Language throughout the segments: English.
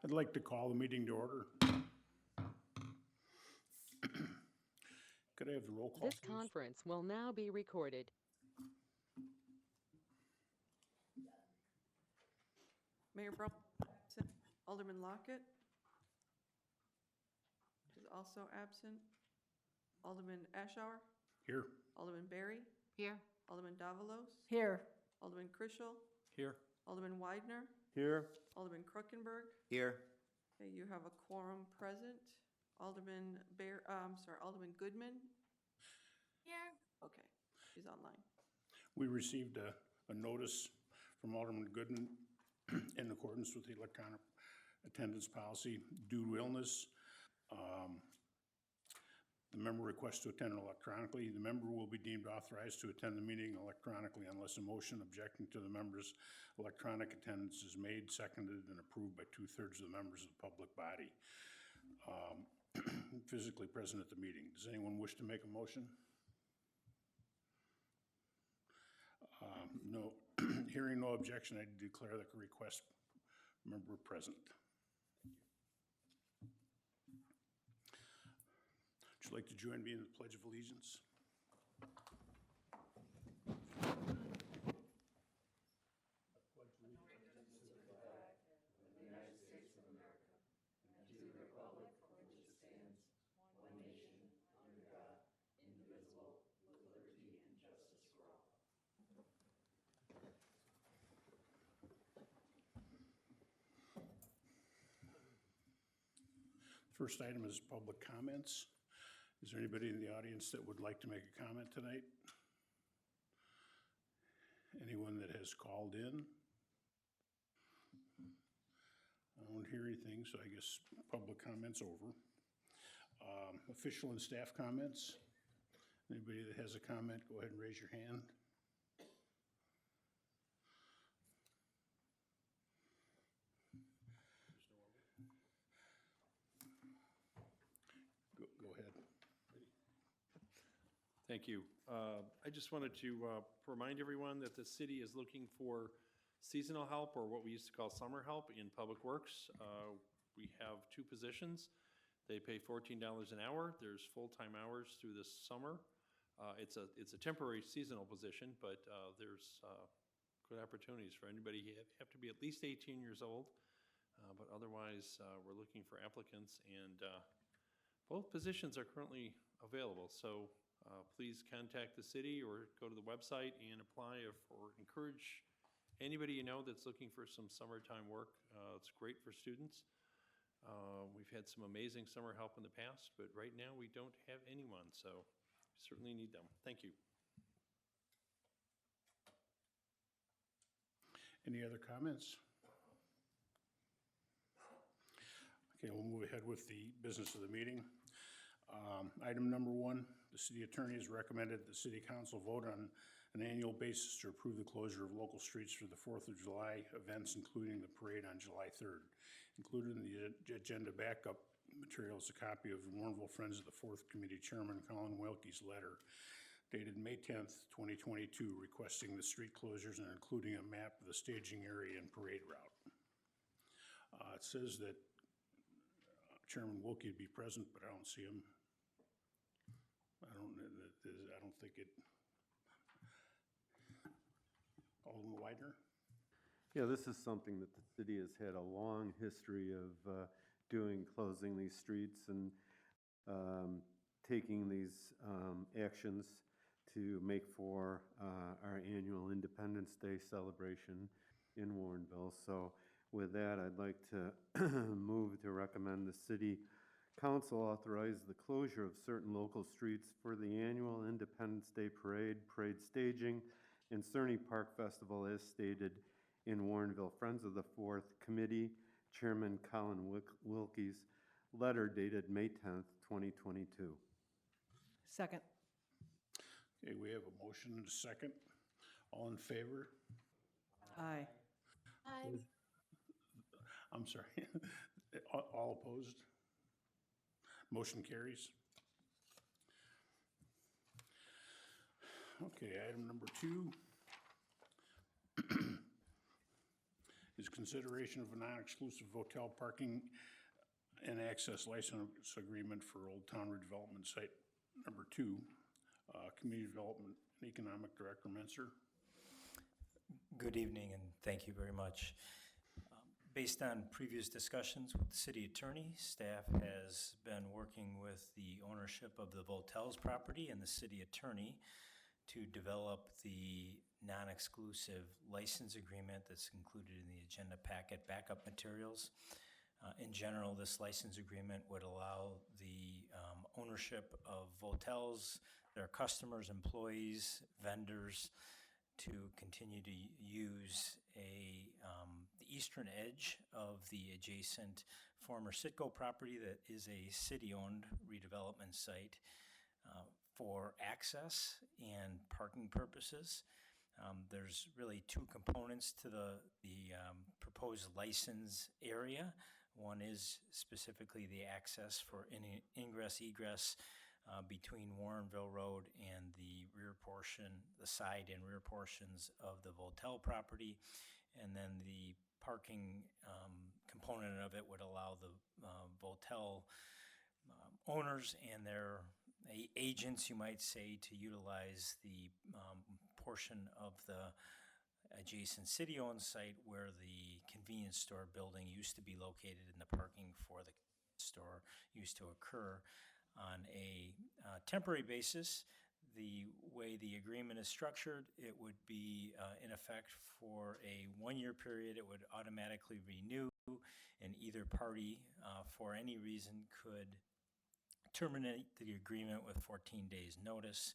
I'd like to call the meeting to order. Could I have the roll call, This please? conference will now be recorded. Mayor Brown, absent. Alderman Lockett is also absent. Alderman Ashour, Here. Alderman Berry, Here. Alderman Davalos, Here. Alderman Krischel, Here. Alderman Widener, Here. Alderman Kruckenberg. Here. Okay, you have a quorum present. Alderman Alderman Goodman. Here. Okay, she's online. We received a notice from Alderman Gooden in accordance with the electronic attendance policy due to illness. The member requests to attend electronically. The member will be deemed authorized to attend the meeting electronically unless a motion objecting to the member's electronic attendance is made, seconded, and approved by 2/3 of the members of the public body physically present at the meeting. Does anyone wish to make a motion? No. Hearing no objection, I declare the request member present. Would you like to join me in the Pledge of Allegiance? First item is public comments. Is there anybody in the audience that would like to make a comment tonight? Anyone that has called in? I don't hear anything, so I guess public comments over. Official and staff comments. Anybody that has a comment, go ahead and raise your hand. Go ahead. Thank you. I just wanted to remind everyone that the city is looking for seasonal help, or what we used to call summer help, in Public Works. We have 2 positions. They pay $14 an hour. There's full-time hours through this summer. It's a temporary seasonal position, but there's good opportunities for anybody. You have to be at least 18 years old, but otherwise we're looking for applicants, and both positions are currently available. So please contact the city or go to the website and apply, or encourage anybody you know that's looking for some summertime work. It's great for students. We've had some amazing summer help in the past, but right now we don't have anyone, so we certainly need them. Thank you. Any other comments? Okay, we'll move ahead with the business of the meeting. Item number 1, the city attorney has recommended the city council vote on an annual basis to approve the closure of local streets for the 4th of July events, including the parade on July 3rd. Included in the agenda backup material is a copy of Warrenville Friends of the 4th Committee Chairman Colin Wilkie's letter dated May 10th, 2022, requesting the street closures and including a map of the staging area and parade route. It says that Chairman Wilkie would be present, but I don't see him. I don't think it. Alderman Widener? Yeah, this is something that the city has had a long history of doing, closing these streets and taking these actions to make for our annual Independence Day celebration in Warrenville. So with that, I'd like to move to recommend the city council authorize the closure of certain local streets for the annual Independence Day parade, parade staging, and Cerny Park Festival as stated in Warrenville Friends of the 4th Committee Chairman Colin Wilkie's letter dated May 10th, 2022. Second. Okay, we have a motion and a second. All in favor? Aye. Aye. I'm sorry. All opposed? Motion carries. Okay, item number 2 is consideration of a non-exclusive hotel parking and access license agreement for Old Town Redevelopment Site Number 2. Community Development and Economic Director Menser. Good evening, and thank you very much. Based on previous discussions with the city attorney, staff has been working with the ownership of the Votels property and the city attorney to develop the non-exclusive license agreement that's included in the agenda packet backup materials. In general, this license agreement would allow the ownership of Votels, their customers, employees, vendors, to continue to use the eastern edge of the adjacent former Citgo property that is a city-owned redevelopment site for access and parking purposes. There's really two components to the proposed license area. One is specifically the access for ingress, egress between Warrenville Road and the rear portion, the side and rear portions of the Votel property. And then the parking component of it would allow the Votel owners and their agents, you might say, to utilize the portion of the adjacent city-owned site where the convenience store building used to be located and the parking for the store used to occur. On a temporary basis, the way the agreement is structured, it would be in effect for a one-year period. It would automatically renew, and either party for any reason could terminate the agreement with 14 days notice.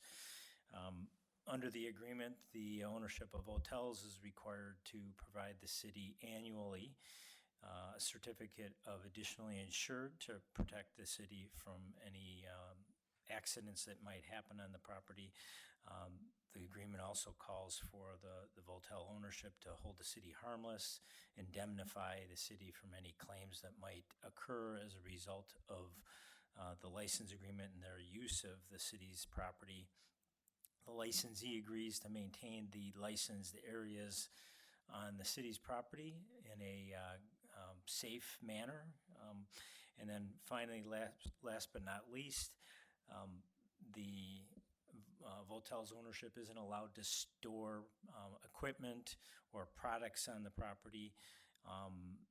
Under the agreement, the ownership of hotels is required to provide the city annually a certificate of additionally insured to protect the city from any accidents that might happen on the property. The agreement also calls for the Votel ownership to hold the city harmless, indemnify the city from any claims that might occur as a result of the license agreement and their use of the city's property. The licensee agrees to maintain the licensed areas on the city's property in a safe manner. And then finally, last but not least, the Votel's ownership isn't allowed to store equipment or products on the property.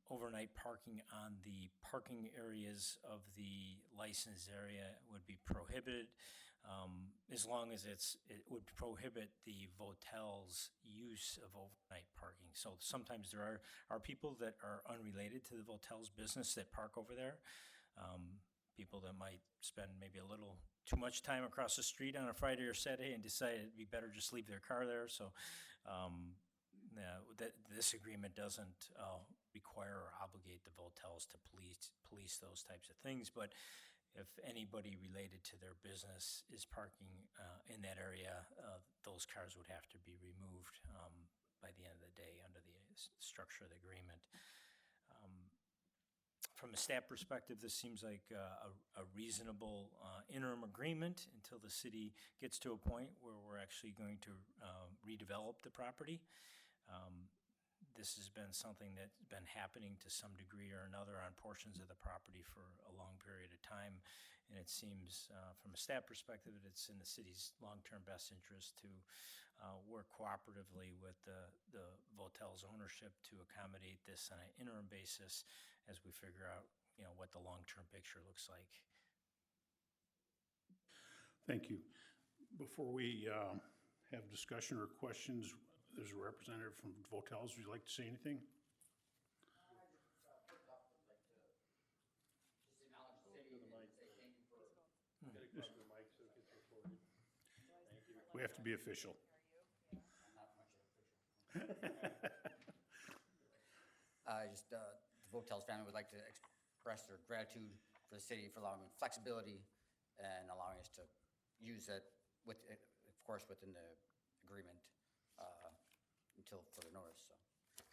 Overnight parking on the parking areas of the licensed area would be prohibited, as long as it would prohibit the Votel's use of overnight parking. So sometimes there are people that are unrelated to the Votel's business that park over there. People that might spend maybe a little too much time across the street on a Friday or Saturday and decide it'd be better just leave their car there. So this agreement doesn't require or obligate the Votels to police those types of things. But if anybody related to their business is parking in that area, those cars would have to be removed by the end of the day under the structure of the agreement. From a staff perspective, this seems like a reasonable interim agreement until the city gets to a point where we're actually going to redevelop the property. This has been something that's been happening to some degree or another on portions of the property for a long period of time. And it seems, from a staff perspective, that it's in the city's long-term best interest to work cooperatively with the Votel's ownership to accommodate this on an interim basis as we figure out, what the long-term picture looks like. Thank you. Before we have discussion or questions, there's a representative from Votels. Would you like to say anything? We have to be official. The Votels family would like to express their gratitude for the city for allowing flexibility and allowing us to use it with, of course, within the agreement until further notice. So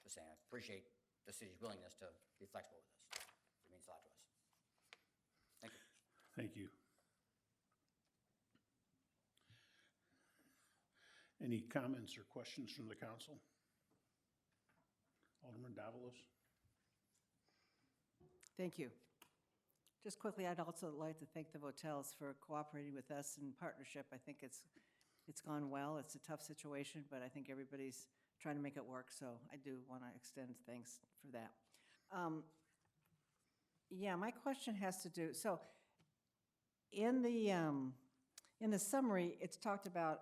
just saying, I appreciate the city's willingness to be flexible with us. It means a lot to us. Thank you. Thank you. Any comments or questions from the council? Alderman Davalos? Thank you. Just quickly, I'd also like to thank the Votels for cooperating with us in partnership. I think it's gone well. It's a tough situation, but I think everybody's trying to make it work, so I do want to extend thanks for that. Yeah, my question has to do, so in the summary, it's talked about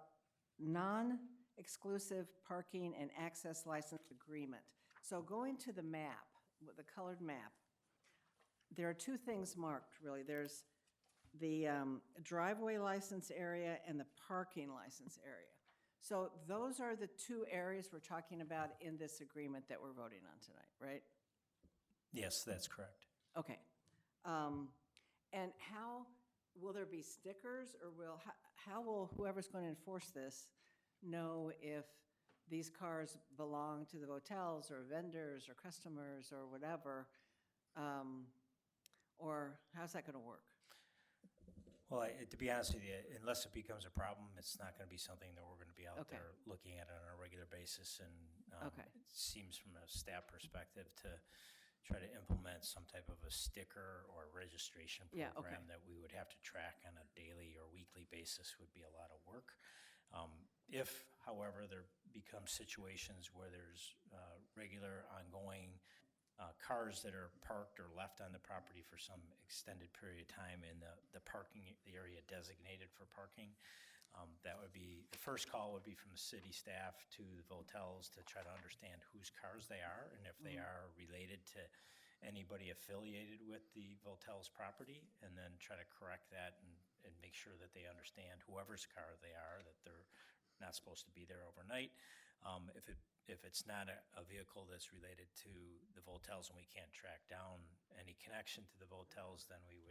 non-exclusive parking and access license agreement. So going to the map, with the colored map, there are two things marked, really. There's the driveway license area and the parking license area. So those are the two areas we're talking about in this agreement that we're voting on tonight, right? Yes, that's correct. Okay. And how, will there be stickers, or how will whoever's going to enforce this know if these cars belong to the hotels or vendors or customers or whatever? Or how's that going to work? Well, to be honest with you, unless it becomes a problem, it's not going to be something that we're going to be out Okay. there looking at on a regular basis. And Okay. it seems from a staff perspective to try to implement some type of a sticker or registration Yeah, okay. program that we would have to track on a daily or weekly basis would be a lot of work. If, however, there becomes situations where there's regular ongoing cars that are parked or left on the property for some extended period of time in the area designated for parking, that would be, the first call would be from the city staff to the hotels to try to understand whose cars they are and if they are related to anybody affiliated with the hotel's property, and then try to correct that and make sure that they understand whoever's car they are, that they're not supposed to be there overnight. If it's not a vehicle that's related to the hotels and we can't track down any connection to the hotels, then we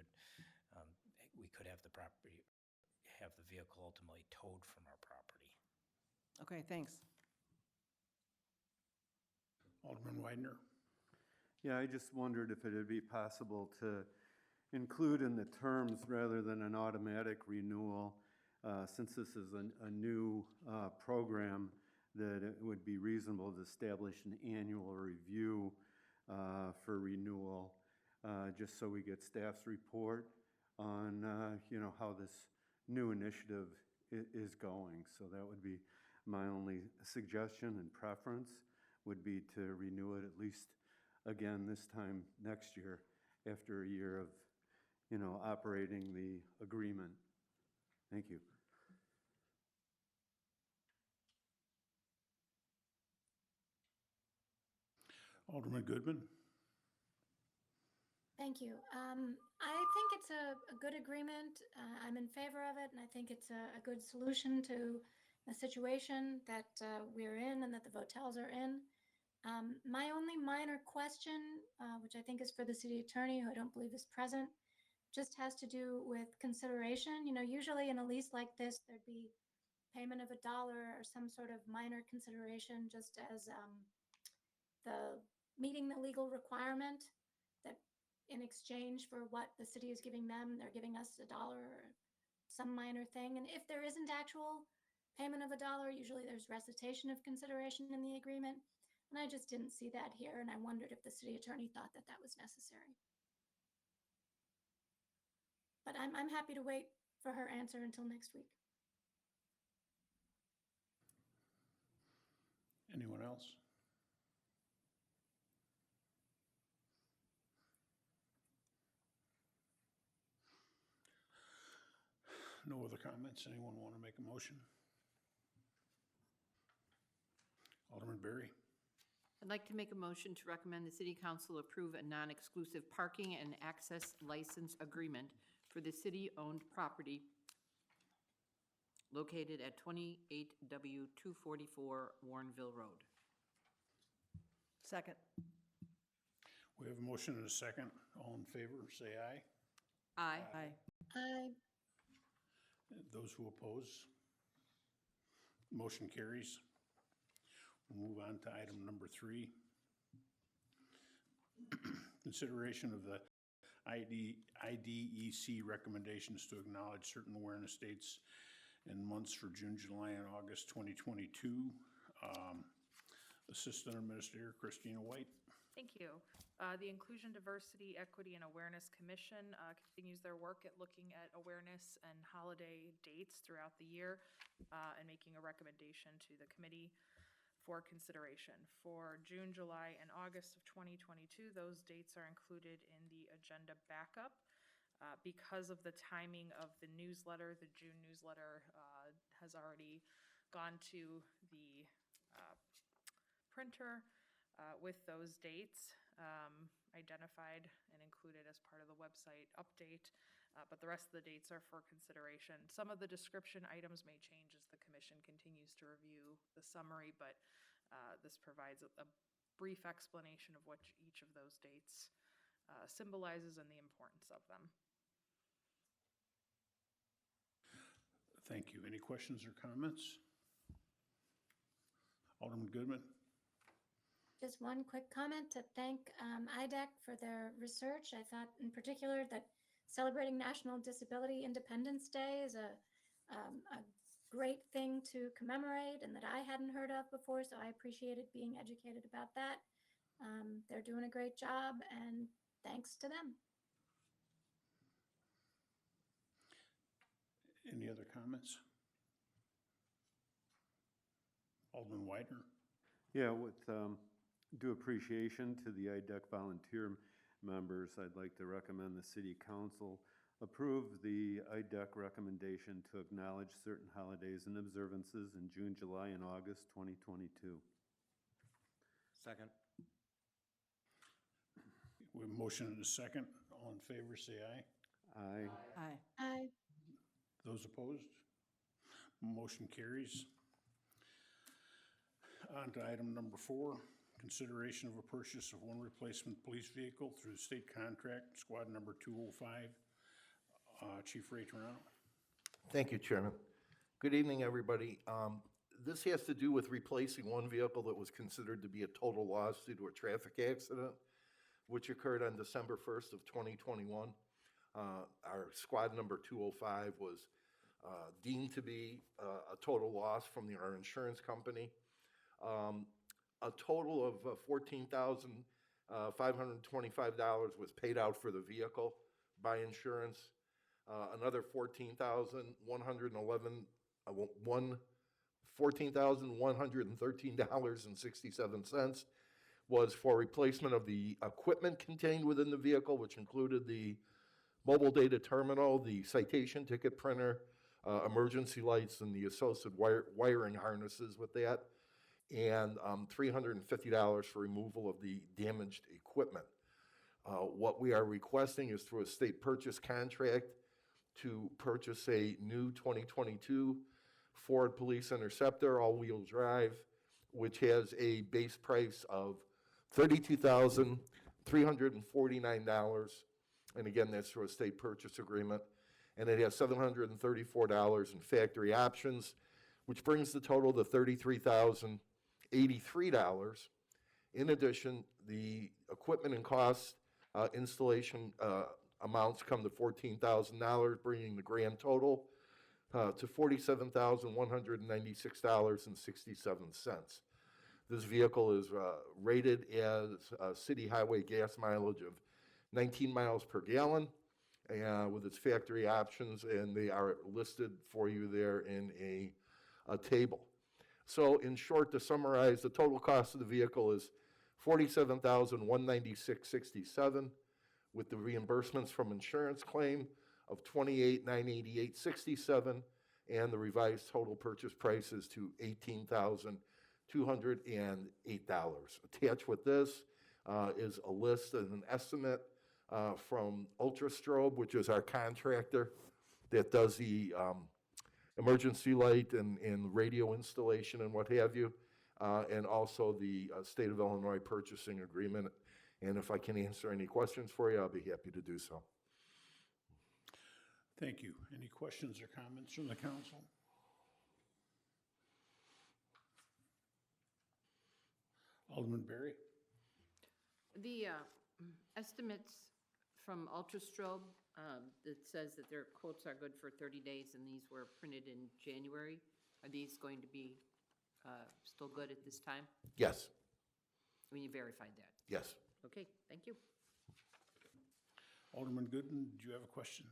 could have the vehicle ultimately towed from our property. Okay, thanks. Alderman Widener? Yeah, I just wondered if it would be possible to include in the terms, rather than an automatic renewal, since this is a new program, that it would be reasonable to establish an annual review for renewal, just so we get staff's report on, how this new initiative is going. So that would be my only suggestion and preference, would be to renew it at least again this time next year, after a year of, operating the agreement. Thank you. Alderman Goodman? Thank you. I think it's a good agreement. I'm in favor of it, and I think it's a good solution to the situation that we're in and that the hotels are in. My only minor question, which I think is for the city attorney, who I don't believe is present, just has to do with consideration. Usually in a lease like this, there'd be payment of $1 or some sort of minor consideration, just as the meeting the legal requirement that in exchange for what the city is giving them, they're giving us $1 or some minor thing. And if there isn't actual payment of $1, usually there's recitation of consideration in the agreement. And I just didn't see that here, and I wondered if the city attorney thought that that was necessary. But I'm happy to wait for her answer until next week. Anyone else? No other comments? Anyone want to make a motion? Alderman Berry? I'd like to make a motion to recommend the City Council approve a non-exclusive parking and access license agreement for the city-owned property located at 28W 244 Warrenville Road. Second. We have a motion and a second. All in favor, say aye. Aye. Aye. Those who oppose? Motion carries. We'll move on to item number 3. Consideration of the IDEC recommendations to acknowledge certain awareness dates and months for June, July, and August 2022. Assistant Administrator Christina White. Thank you. The Inclusion, Diversity, Equity, and Awareness Commission continues their work at looking at awareness and holiday dates throughout the year and making a recommendation to the committee for consideration. For June, July, and August of 2022, those dates are included in the agenda backup. Because of the timing of the newsletter, the June newsletter has already gone to the printer with those dates identified and included as part of the website update, but the rest of the dates are for consideration. Some of the description items may change as the commission continues to review the summary, but this provides a brief explanation of what each of those dates symbolizes and the importance of them. Thank you. Any questions or comments? Alderman Goodman? Just one quick comment to thank IDEC for their research. I thought in particular that celebrating National Disability Independence Day is a great thing to commemorate and that I hadn't heard of before, so I appreciated being educated about that. They're doing a great job, and thanks to them. Any other comments? Alderman Widener? Yeah, with due appreciation to the IDEC volunteer members, I'd like to recommend the City Council approve the IDEC recommendation to acknowledge certain holidays and observances in June, July, and August 2022. Second. We have a motion and a second. All in favor, say aye. Aye. Aye. Aye. Those opposed? Motion carries. On to item number 4, consideration of a purchase of one replacement police vehicle through state contract, squad number 205. Chief Ray Toronto. Thank you, Chairman. Good evening, everybody. This has to do with replacing one vehicle that was considered to be a total loss due to a traffic accident, which occurred on December 1st of 2021. Our squad number 205 was deemed to be a total loss from our insurance company. A total of $14,525 was paid out for the vehicle by insurance. Another $14,113.67 was for replacement of the equipment contained within the vehicle, which included the mobile data terminal, the citation ticket printer, emergency lights, and the associated wiring harnesses with that, and $350 for removal of the damaged equipment. What we are requesting is through a state purchase contract to purchase a new 2022 Ford Police Interceptor all-wheel drive, which has a base price of $32,349. And again, that's through a state purchase agreement. And it has $734 in factory options, which brings the total to $33,083. In addition, the equipment and costs, installation amounts come to $14,000, bringing the grand total to $47,196.67. This vehicle is rated as a city highway gas mileage of 19 miles per gallon with its factory options, and they are listed for you there in a table. So in short, to summarize, the total cost of the vehicle is $47,196.67 with the reimbursements from insurance claim of $28,988.67, and the revised total purchase price is to $18,208. Attached with this is a list and an estimate from Ultrastrobe, which is our contractor that does the emergency light and radio installation and what have you, and also the State of Illinois purchasing agreement. And if I can answer any questions for you, I'll be happy to do so. Thank you. Any questions or comments from the council? Alderman Berry? The estimates from Ultrastrobe, that says that their quotes are good for 30 days, and these were printed in January. Are these going to be still good at this time? Yes. I mean, you verified that. Yes. Okay, thank you. Alderman Gooden, do you have a question?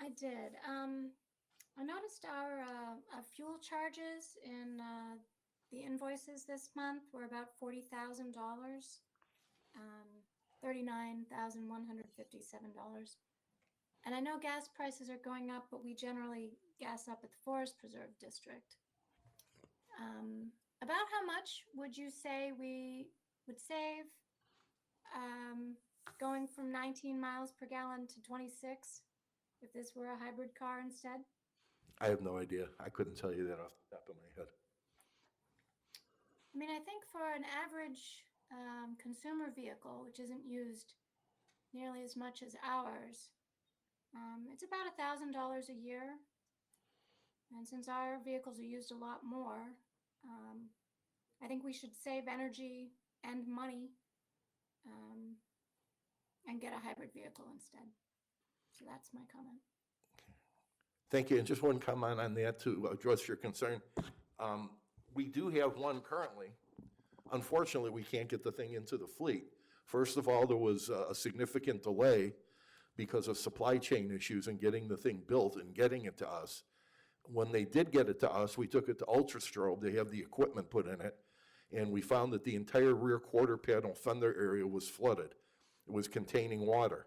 I did. I noticed our fuel charges in the invoices this month were about $40,000, $39,157. And I know gas prices are going up, but we generally gas up at the Forest Preserve District. About how much would you say we would save going from 19 miles per gallon to 26 if this were a hybrid car instead? I have no idea. I couldn't tell you that off the top of my head. I mean, I think for an average consumer vehicle, which isn't used nearly as much as ours, it's about $1,000 a year. And since our vehicles are used a lot more, I think we should save energy and money and get a hybrid vehicle instead. So that's my comment. Thank you. And just one comment on that to address your concern. We do have one currently. Unfortunately, we can't get the thing into the fleet. First of all, there was a significant delay because of supply chain issues in getting the thing built and getting it to us. When they did get it to us, we took it to Ultrastrobe. They have the equipment put in it, and we found that the entire rear quarter panel fender area was flooded. It was containing water.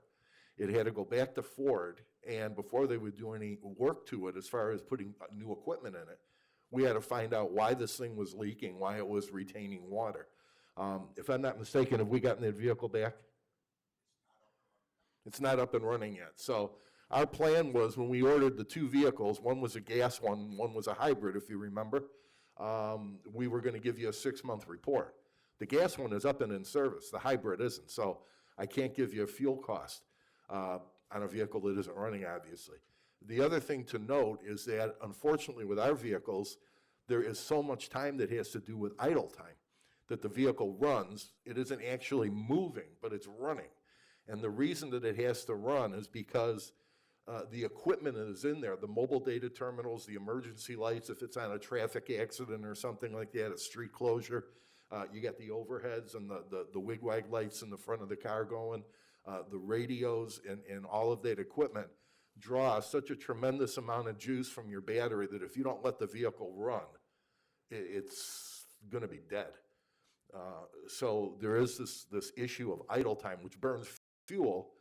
It had to go back to Ford, and before they would do any work to it as far as putting new equipment in it, we had to find out why this thing was leaking, why it was retaining water. If I'm not mistaken, have we gotten that vehicle back? It's not up and running yet. So our plan was when we ordered the two vehicles, one was a gas one, one was a hybrid, if you remember, we were going to give you a 6-month report. The gas one is up and in service. The hybrid isn't. So I can't give you a fuel cost on a vehicle that isn't running, obviously. The other thing to note is that, unfortunately, with our vehicles, there is so much time that has to do with idle time, that the vehicle runs. It isn't actually moving, but it's running. And the reason that it has to run is because the equipment is in there, the mobile data terminals, the emergency lights, if it's on a traffic accident or something like that, a street closure, you got the overheads and the wig-wag lights in the front of the car going, the radios and all of that equipment draw such a tremendous amount of juice from your battery that if you don't let the vehicle run, it's going to be dead. So there is this issue of idle time, which burns fuel,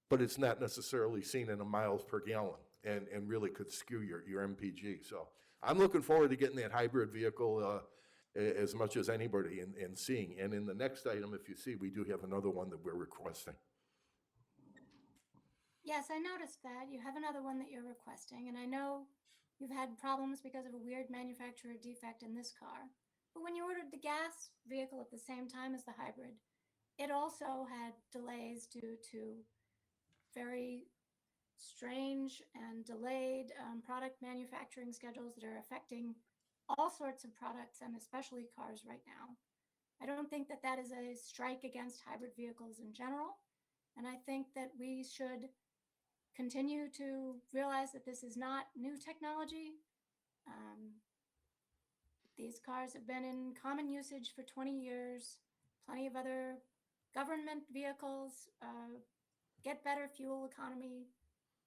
but it's not necessarily seen in a miles per gallon and really could skew your MPG. So I'm looking forward to getting that hybrid vehicle as much as anybody and seeing. And in the next item, if you see, we do have another one that we're requesting. Yes, I noticed that. You have another one that you're requesting, and I know you've had problems because of a weird manufacturer defect in this car. But when you ordered the gas vehicle at the same time as the hybrid, it also had delays due to very strange and delayed product manufacturing schedules that are affecting all sorts of products and especially cars right now. I don't think that that is a strike against hybrid vehicles in general, and I think that we should continue to realize that this is not new technology. These cars have been in common usage for 20 years. Plenty of other government vehicles get better fuel economy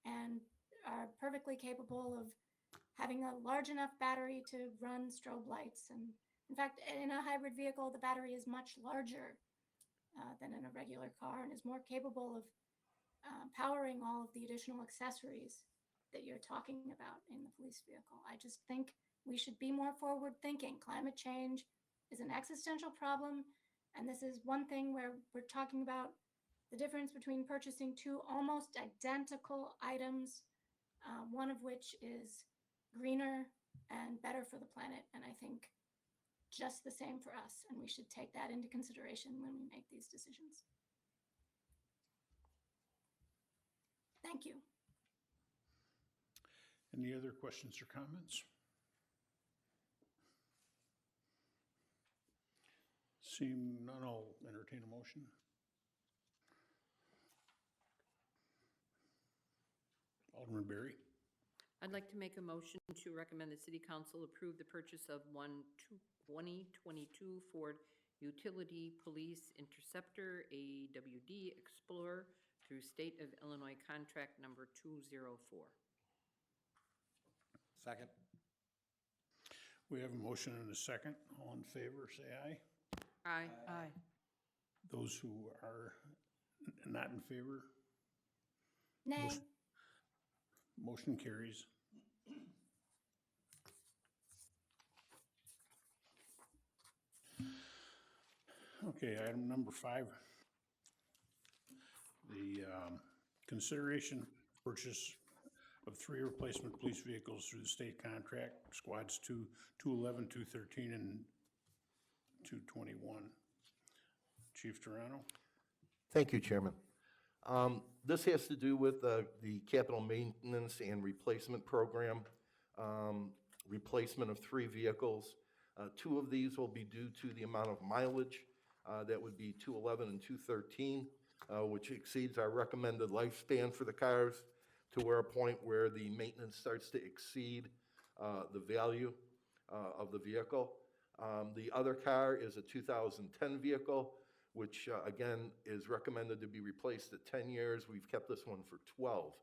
and are perfectly capable of having a large enough battery to run strobe lights. And in fact, in a hybrid vehicle, the battery is much larger than in a regular car and is more capable of powering all of the additional accessories that you're talking about in the police vehicle. I just think we should be more forward thinking. Climate change is an existential problem, and this is one thing where we're talking about the difference between purchasing two almost identical items, one of which is greener and better for the planet, and I think just the same for us, and we should take that into consideration when we make these decisions. Thank you. Any other questions or comments? Seeing none, I'll entertain a motion. I Alderman Berry. I'd like to make a motion to recommend the city council approve the purchase of 2022 Ford Utility Police Interceptor AWD Explorer through State of Illinois contract number 204. Second. We have a motion and a second. All in favor, say aye. Aye. Aye. Those who are not in favor, Nay. motion carries. Okay, item number 5. The consideration purchase of 3 replacement police vehicles through the state contract, squads 211, 213, and 221. Chief Toronto? Thank you, Chairman. This has to do with the capital maintenance and replacement program. Replacement of 3 vehicles. 2 of these will be due to the amount of mileage. That would be 211 and 213, which exceeds our recommended lifespan for the cars to where a point where the maintenance starts to exceed the value of the vehicle. The other car is a 2010 vehicle, which again is recommended to be replaced at 10 years. We've kept this one for 12.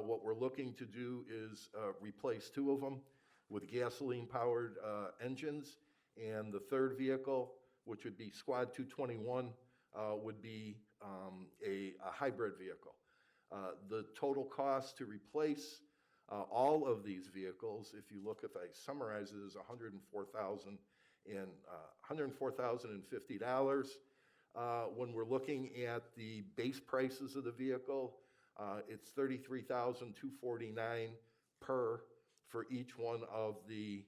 What we're looking to do is replace 2 of them with gasoline-powered engines, and the third vehicle, which would be Squad 221, would be a hybrid vehicle. The total cost to replace all of these vehicles, if you look, if I summarize it, is $104,050. When we're looking at the base prices of the vehicle, it's $33,249 per for each one of the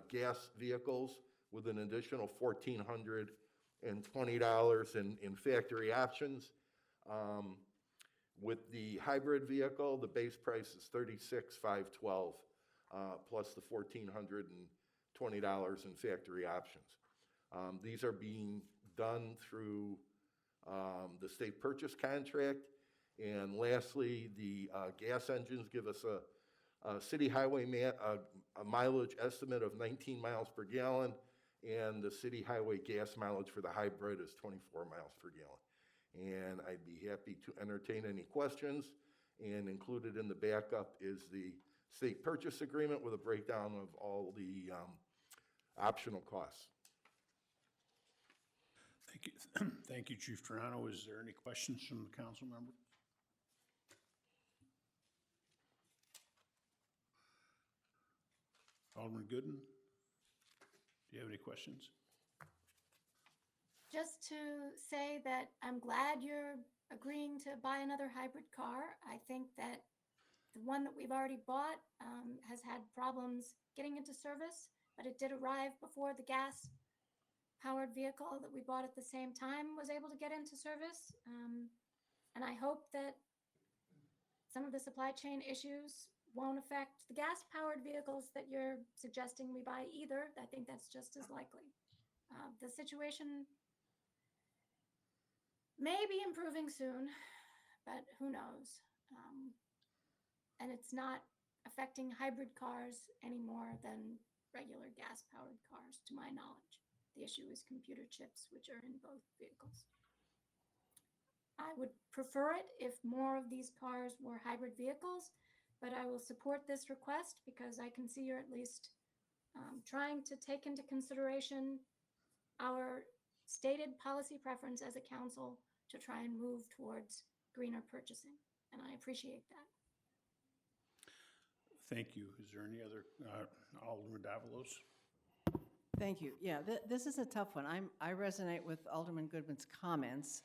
gas vehicles, with an additional $1,420 in factory options. With the hybrid vehicle, the base price is $36,512 plus the $1,420 in factory options. These are being done through the state purchase contract. And lastly, the gas engines give us a city highway a mileage estimate of 19 miles per gallon, and the city highway gas mileage for the hybrid is 24 miles per gallon. And I'd be happy to entertain any questions. And included in the backup is the state purchase agreement with a breakdown of all the optional costs. Thank you. Thank you, Chief Toronto. Is there any questions from the council member? Alderman Gooden, do you have any questions? Just to say that I'm glad you're agreeing to buy another hybrid car. I think that the one that we've already bought has had problems getting into service, but it did arrive before the gas-powered vehicle that we bought at the same time was able to get into service. And I hope that some of the supply chain issues won't affect the gas-powered vehicles that you're suggesting we buy either. I think that's just as likely. The situation may be improving soon, but who knows? And it's not affecting hybrid cars any more than regular gas-powered cars, to my knowledge. The issue is computer chips, which are in both vehicles. I would prefer it if more of these cars were hybrid vehicles, but I will support this request because I can see you're at least trying to take into consideration our stated policy preference as a council to try and move towards greener purchasing, and I appreciate that. Thank you. Is there any other, Alderman Davalos? Thank you. Yeah, this is a tough one. I resonate with Alderman Goodman's comments.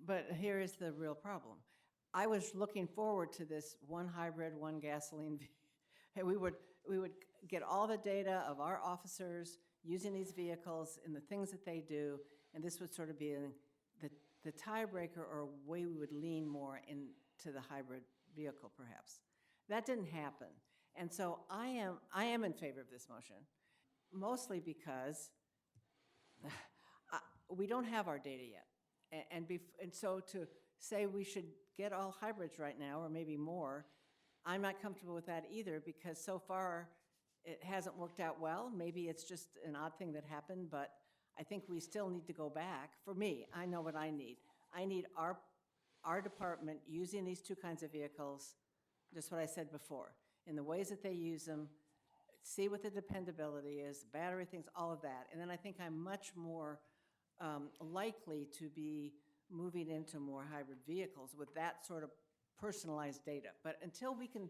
But here is the real problem. I was looking forward to this one hybrid, one gasoline. And we would get all the data of our officers using these vehicles and the things that they do, and this would sort of be the tiebreaker or way we would lean more into the hybrid vehicle, perhaps. That didn't happen. And so I am in favor of this motion, mostly because we don't have our data yet. And so say we should get all hybrids right now, or maybe more. I'm not comfortable with that either, because so far, it hasn't worked out well. Maybe it's just an odd thing that happened, but I think we still need to go back. For me, I know what I need. I need our department using these two kinds of vehicles, just what I said before, in the ways that they use them, see what the dependability is, battery things, all of that. And then I think I'm much more likely to be moving into more hybrid vehicles with that sort of personalized data. But until we can,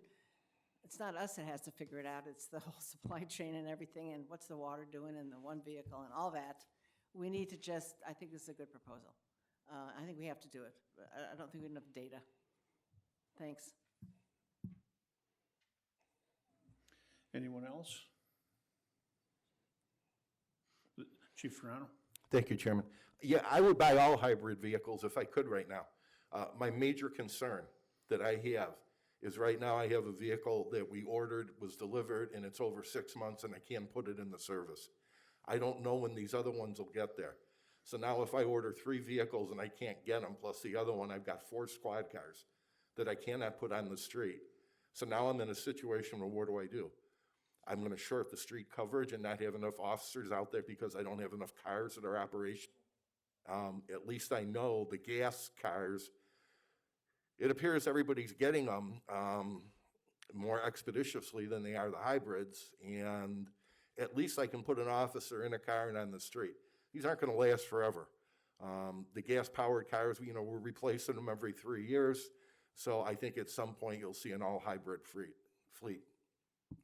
it's not us that has to figure it out, it's the whole supply chain and everything, and what's the water doing in the one vehicle and all that. We need to just, I think this is a good proposal. I think we have to do it. I don't think we have enough data. Thanks. Anyone else? Chief Serrano? Thank you, Chairman. Yeah, I would buy all hybrid vehicles if I could right now. My major concern that I have is right now I have a vehicle that we ordered, was delivered, and it's over 6 months, and I can't put it in the service. I don't know when these other ones will get there. So now if I order 3 vehicles and I can't get them, plus the other one, I've got 4 squad cars that I cannot put on the street. So now I'm in a situation where what do? I'm going to short the street coverage and not have enough officers out there because I don't have enough cars that are operational. At least I know the gas cars, it appears everybody's getting them more expeditiously than they are the hybrids, and at least I can put an officer in a car and on the street. These aren't going to last forever. The gas-powered cars, we're replacing them every 3 years, so I think at some point you'll see an all-hybrid fleet.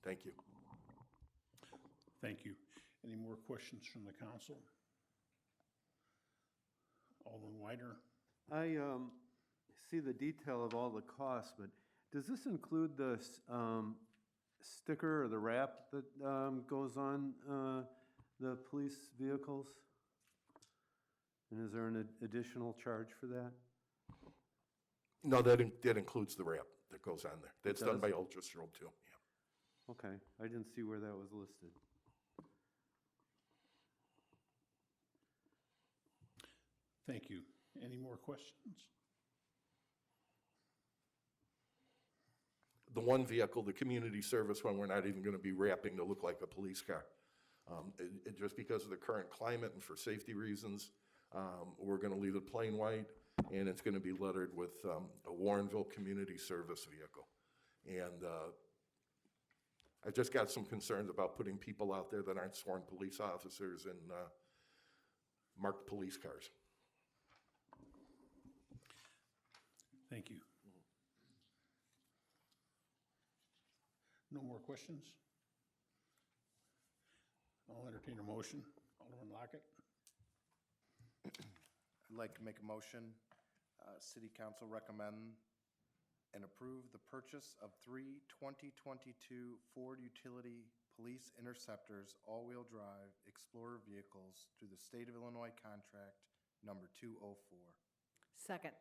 Thank you. Thank you. Any more questions from the council? Alderman Widener? I see the detail of all the costs, but does this include the sticker or the wrap that goes on the police vehicles? And is there an additional charge for that? No, that includes the wrap that goes on there. That's done by Ultrastrobe too. Yeah. Okay, I didn't see where that was listed. Thank you. Any more questions? The one vehicle, the community service one, we're not even going to be wrapping to look like a police car. Just because of the current climate and for safety reasons, we're going to leave it plain white, and it's going to be lettered with a Warrenville community service vehicle. And I've just got some concerns about putting people out there that aren't sworn police officers in marked police cars. Thank you. No more questions? I'll entertain a motion. Alderman Lockett? I'd like to make a motion. City Council recommend and approve the purchase of 3 2022 Ford Utility Police Interceptors all-wheel drive Explorer vehicles through the State of Illinois contract number 204. Second.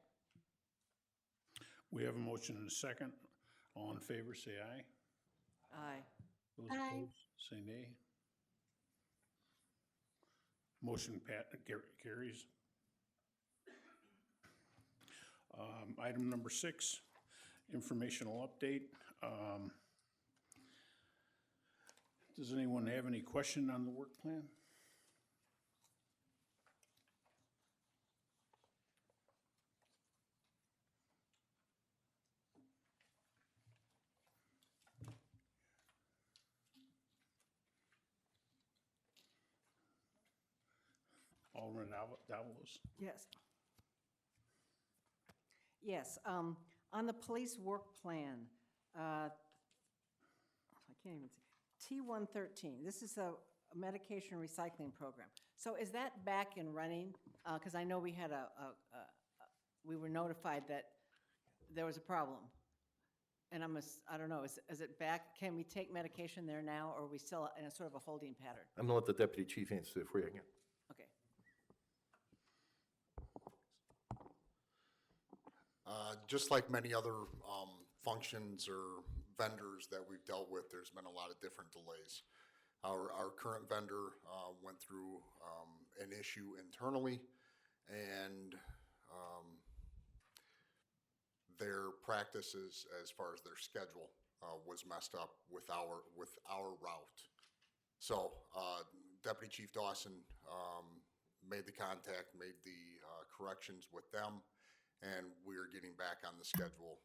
We have a motion and a second. All in favor, say aye. Aye. Those Aye. opposed, say nay. Motion carries. Item number 6, informational update. Does anyone have any question on the work plan? Alderman Davalos? Yes. Yes, on the police work plan, I can't even see, T113, this is a medication recycling program. So is that back and running? Because I know we had we were notified that there was a problem. And I don't know, is it back? Can we take medication there now, or are we still in a sort of a holding pattern? I'm going to let the deputy chief answer for you again. Okay. Just like many other functions or vendors that we've dealt with, there's been a lot of different delays. Our current vendor went through an issue internally, and their practices as far as their schedule was messed up with our route. So Deputy Chief Dawson made the contact, made the corrections with them, and we're getting back on the schedule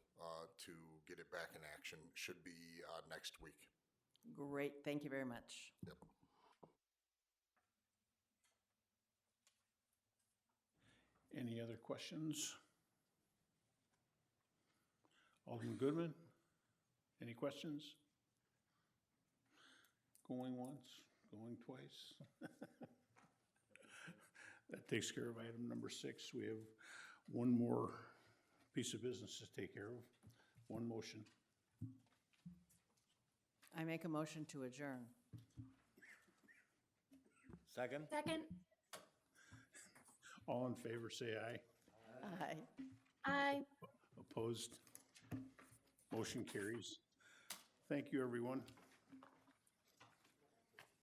to get it back in action. Should be next week. Great, thank you very much. Yep. Any other questions? Alderman Goodman, any questions? Going once, going twice? That takes care of item number 6. We have one more piece of business to take care of. One motion. I make a motion to adjourn. Second? Second? All in favor, say aye. Aye. Aye. Opposed? Motion carries. Thank you, everyone.